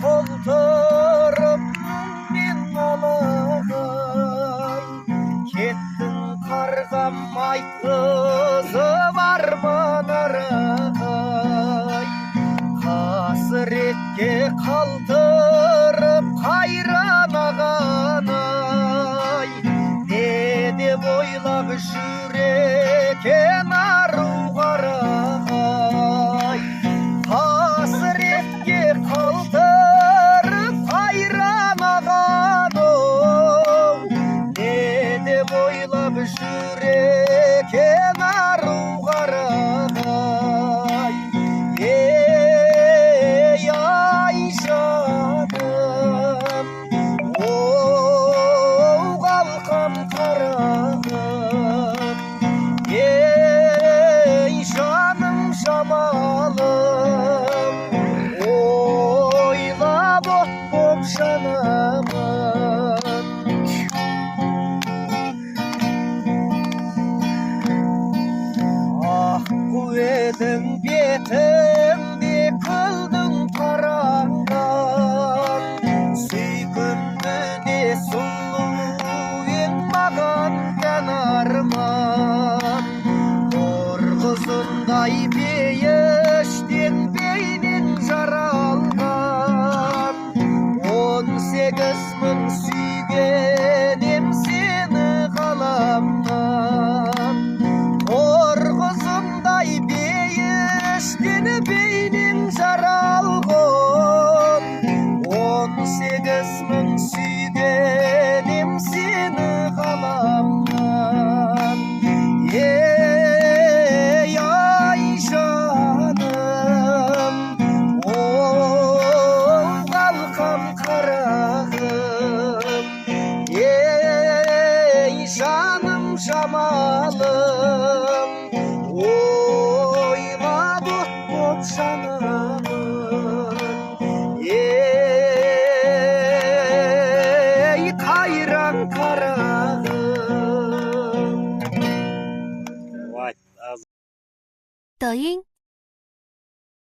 толтырып мен алағай, кеттің қарғам айтқызып арманарағай, қасіретке қалтырып қайран ағанай, не деп ойлап жүр екен ару қарағай, қасіретке қалтырып қайран ағаным, не деп ойлап жүр екен ару қарағай. Ей ай жаным, оу қалқам қарағым, ей жаным жамалым, ойлап от боп жанамын. Аққу едің бетіңде күлдің қараңған, сүйкімді де сұлу ең маған тән арман. Торғызындай пейіштен бейнең жаралған, 18 мың сүйгенем сені ғаламнан. Торғызындай пейіштен бейнең жаралған, 18 мың сүйгенем сені ғаламнан. Ей ай жаным, оу қалқам қарағым, ей жаным жамалым, ойлап от боп жанамын. Ей қайран қарағым. 抖音。